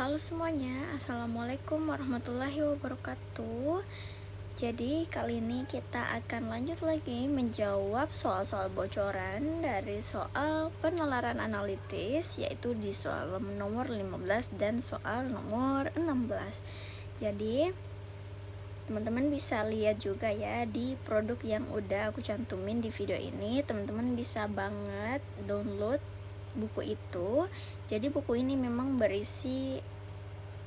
Halo semuanya, Assalamualaikum warahmatullahi wabarakatuh. Jadi kali ini kita akan lanjut lagi menjawab soal-soal bocoran dari soal penalaran analitis, yaitu di soal nomor 15 dan soal nomor 16. Jadi teman-teman bisa lihat juga ya di produk yang udah aku cantumin di video ini. Teman-teman bisa banget download buku itu. Jadi buku ini memang berisi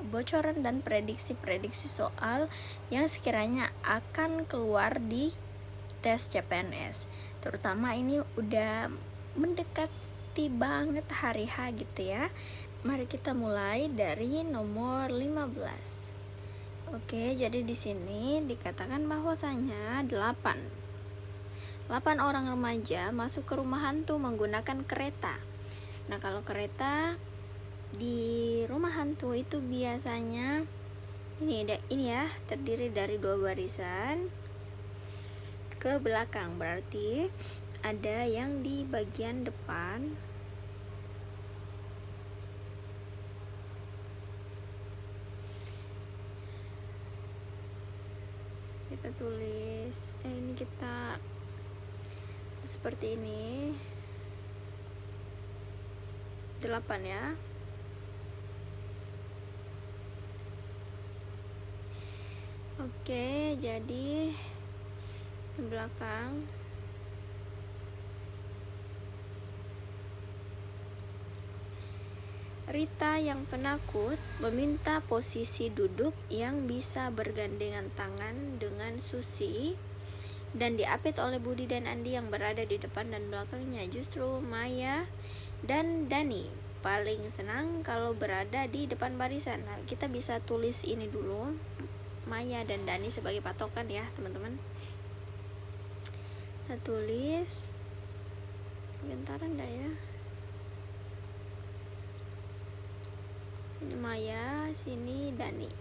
bocoran dan prediksi-prediksi soal yang sekiranya akan keluar di tes CPNS. Terutama ini udah mendekati banget hari H gitu ya. Mari kita mulai dari nomor 15. Oke, jadi di sini dikatakan bahwasanya 8 orang remaja masuk ke rumah hantu menggunakan kereta. Nah, kalau kereta di rumah hantu itu biasanya ini ya, terdiri dari 2 barisan ke belakang, berarti ada yang di bagian depan, kita tulis ini kita seperti ini 8 ya. Oke, jadi di belakang Rita yang penakut meminta posisi duduk yang bisa bergandengan tangan dengan Susi dan diapit oleh Budi dan Andi yang berada di depan dan belakangnya. Justru Maya dan Dani paling senang kalau berada di depan barisan. Nah, kita bisa tulis ini dulu, Maya dan Dani sebagai patokan ya teman-teman. Kita tulis bentaran dah ya. Sini Maya, sini Dani.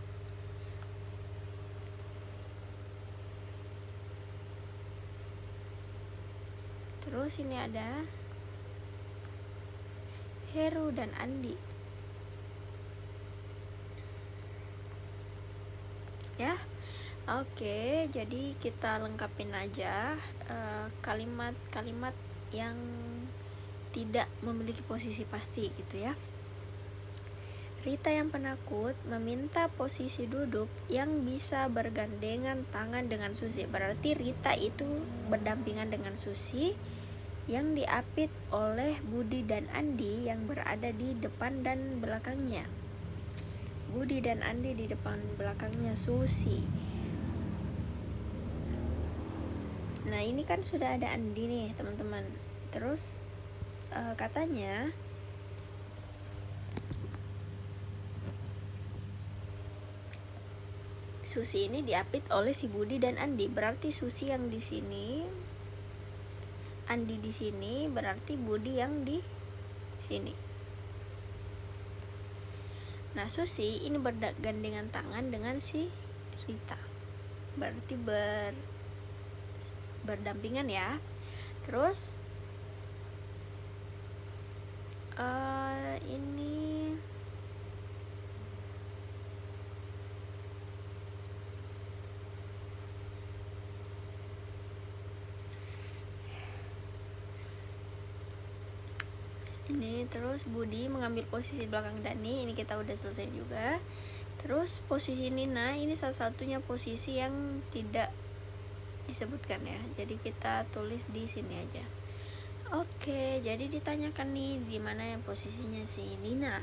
Terus ini ada Heru dan Andi. Ya. Oke, jadi kita lengkapin aja kalimat-kalimat yang tidak memiliki posisi pasti gitu ya. Rita yang penakut meminta posisi duduk yang bisa bergandengan tangan dengan Susi. Berarti Rita itu berdampingan dengan Susi yang diapit oleh Budi dan Andi yang berada di depan dan belakangnya. Budi dan Andi di depan belakangnya Susi. Nah, ini kan sudah ada Andi nih teman-teman. Terus katanya Susi ini diapit oleh si Budi dan Andi. Berarti Susi yang di sini, Andi di sini, berarti Budi yang di sini. Nah, Susi ini bergandengan tangan dengan si Rita. Berarti berdampingan ya. Terus ini terus Budi mengambil posisi belakang Dani. Ini kita udah selesai juga. Terus posisi Nina ini salah satunya posisi yang tidak disebutkan ya. Jadi kita tulis di sini aja. Oke, jadi ditanyakan nih di mana yang posisinya si Nina.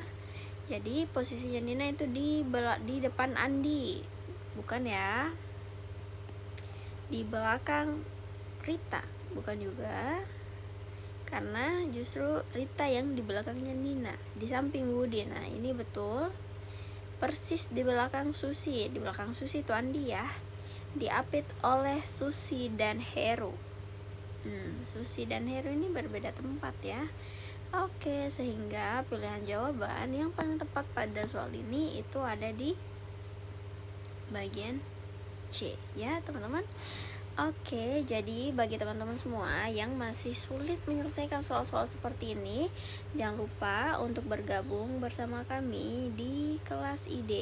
Jadi posisinya Nina itu di depan Andi, bukan ya? Di belakang Rita, bukan juga. Karena justru Rita yang di belakangnya Nina, di samping Budi. Nah, ini betul. Persis di belakang Susi. Di belakang Susi itu Andi ya. Diapit oleh Susi dan Heru. Susi dan Heru ini berbeda tempat ya. Oke, sehingga pilihan jawaban yang paling tepat pada soal ini itu ada di bagian C ya teman-teman. Oke, jadi bagi teman-teman semua yang masih sulit menyelesaikan soal-soal seperti ini, jangan lupa untuk bergabung bersama kami di kelas kelas ID.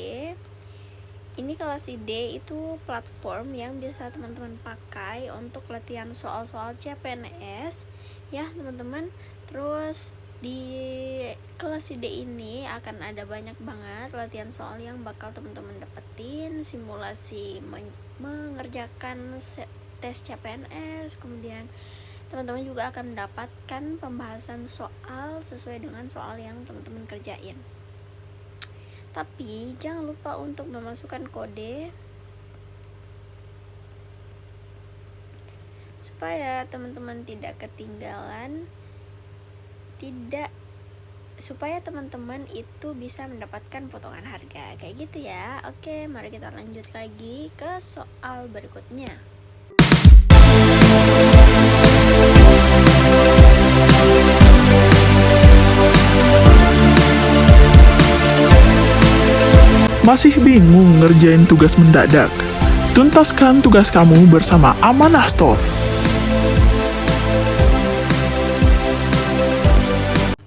Ini kelas ID itu platform yang bisa teman-teman pakai untuk latihan soal-soal CPNS ya teman-teman. Terus di kelas ID ini akan ada banyak banget latihan soal yang bakal teman-teman dapetin, simulasi mengerjakan tes CPNS, kemudian teman-teman juga akan mendapatkan pembahasan soal sesuai dengan soal yang teman-teman kerjain. Tapi jangan lupa untuk memasukkan kode supaya teman-teman tidak ketinggalan, supaya teman-teman itu bisa mendapatkan potongan harga kayak gitu ya. Oke, mari kita lanjut lagi ke soal berikutnya. Masih bingung ngerjain tugas mendadak? Tuntaskan tugas kamu bersama Amanah Store.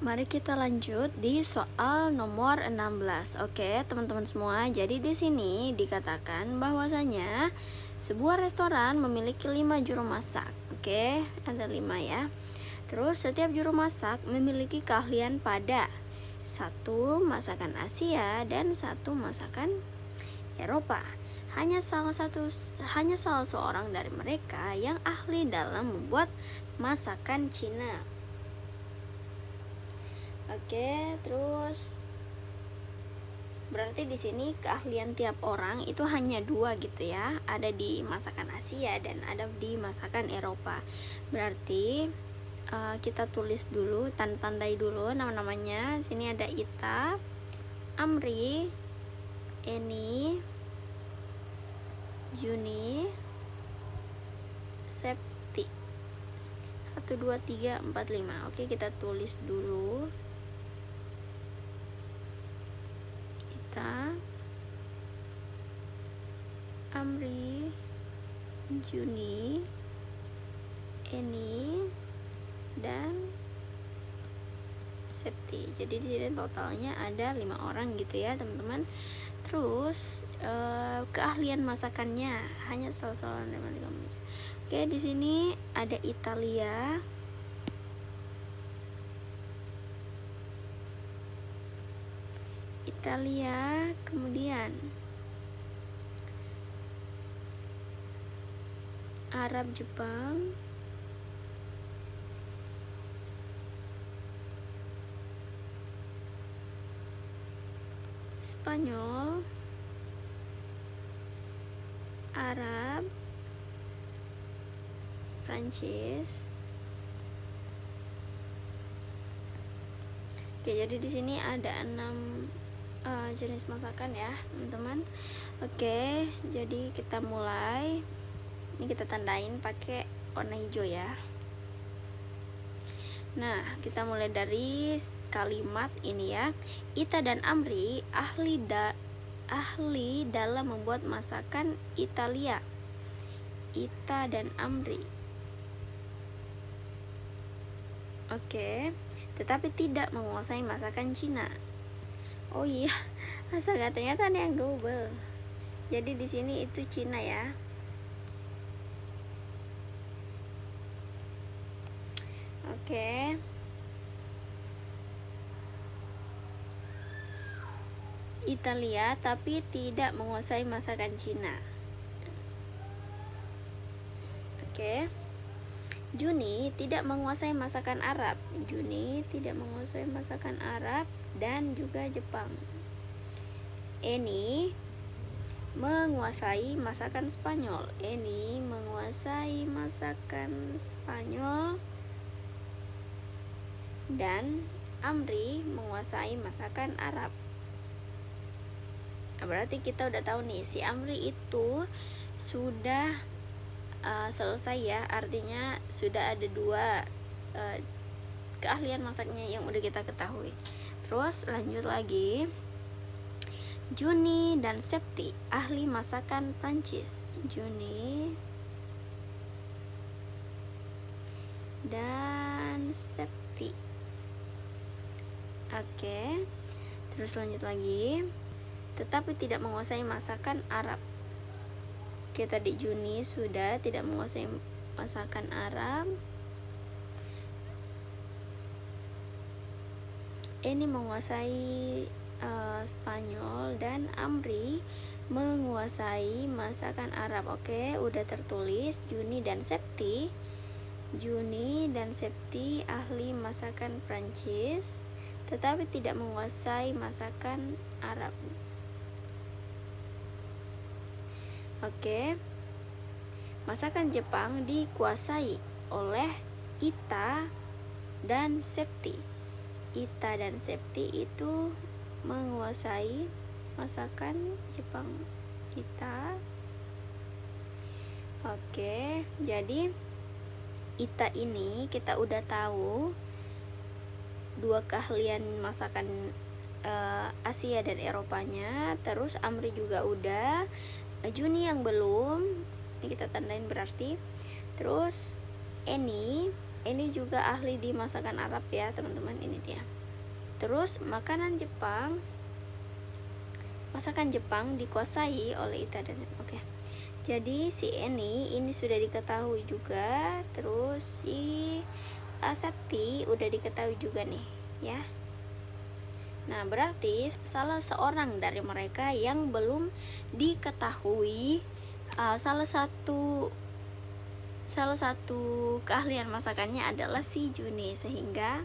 Mari kita lanjut di soal nomor 16. Oke, teman-teman semua. Jadi di sini dikatakan bahwasanya sebuah restoran memiliki 5 juru masak. Oke, ada 5 ya. Terus setiap juru masak memiliki keahlian pada 1 masakan Asia dan 1 masakan Eropa. Hanya salah seorang dari mereka yang ahli dalam membuat masakan Cina. Oke, terus berarti di sini keahlian tiap orang itu hanya 2 gitu ya. Ada di masakan Asia dan ada di masakan Eropa. Berarti kita tulis dulu, tandai dulu nama-namanya. Sini ada Ita, Amri, Eni, Juni, Septi. 1, 2, 3, 4, 5. Oke, kita tulis dulu. Ita, Amri, Juni, Eni, dan Septi. Jadi di sini totalnya ada 5 orang gitu ya teman-teman. Terus keahlian masakannya hanya salah seorang dari mereka. Oke, di sini ada Italia, kemudian Arab, Jepang, Spanyol, Arab, Prancis. Oke, jadi di sini ada 6 jenis masakan ya, teman-teman. Oke, jadi kita mulai. Ini kita tandain pakai warna hijau ya. Nah, kita mulai dari kalimat ini ya. Ita dan Amri ahli dalam membuat masakan Italia. Ita dan Amri. Oke, tetapi tidak menguasai masakan Cina. Oh iya, astaga, ternyata ada yang double. Jadi di sini itu Cina ya. Oke. Italia tapi tidak menguasai masakan Cina. Oke. Juni tidak menguasai masakan Arab. Juni tidak menguasai masakan Arab dan juga Jepang. Eni menguasai masakan Spanyol. Eni menguasai masakan Spanyol. Dan Amri menguasai masakan Arab. Nah, berarti kita udah tahu nih, si Amri itu sudah selesai ya, artinya sudah ada 2 keahlian masaknya yang udah kita ketahui. Terus lanjut lagi, Juni dan Septi ahli masakan Prancis. Juni dan Septi. Oke, terus lanjut lagi. tetapi tidak menguasai masakan Arab. Kita di Juni sudah tidak menguasai masakan Arab. Ini menguasai Spanyol, dan Amri menguasai masakan Arab. Oke, udah tertulis. Juni dan Septi ahli masakan Prancis, tetapi tidak menguasai masakan Arab. Oke. Masakan Jepang dikuasai oleh Ita dan Septi. Ita dan Septi itu menguasai masakan Jepang. Ita. Oke, jadi Ita ini kita udah tahu dua keahlian masakan Asia dan Eropanya. Terus Amri juga udah. Juni yang belum, ini kita tandain berarti. Terus Eni juga ahli di masakan Arab ya teman-teman, ini dia. Terus masakan Jepang dikuasai oleh Ita dan oke. Jadi si Eni ini sudah diketahui juga. Terus si Septi udah diketahui juga nih ya. Nah, berarti salah seorang dari mereka yang belum diketahui salah satu keahlian masakannya adalah si Juni, sehingga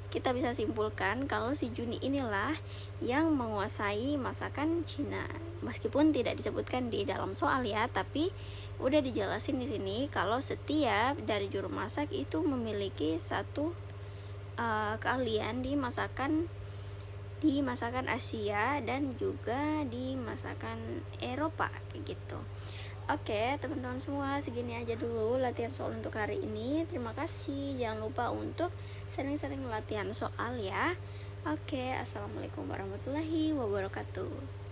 kita bisa simpulkan kalau si Juni inilah yang menguasai masakan Cina. Meskipun tidak disebutkan di dalam soal ya, tapi udah dijelasin di sini kalau setiap dari juru masak itu memiliki satu keahlian di masakan Asia dan juga di masakan Eropa kayak gitu. Oke, teman-teman semua, segini aja dulu latihan soal untuk hari ini. Terima kasih. Jangan lupa untuk sering-sering latihan soal ya. Oke, assalamualaikum warahmatullahi wabarakatuh.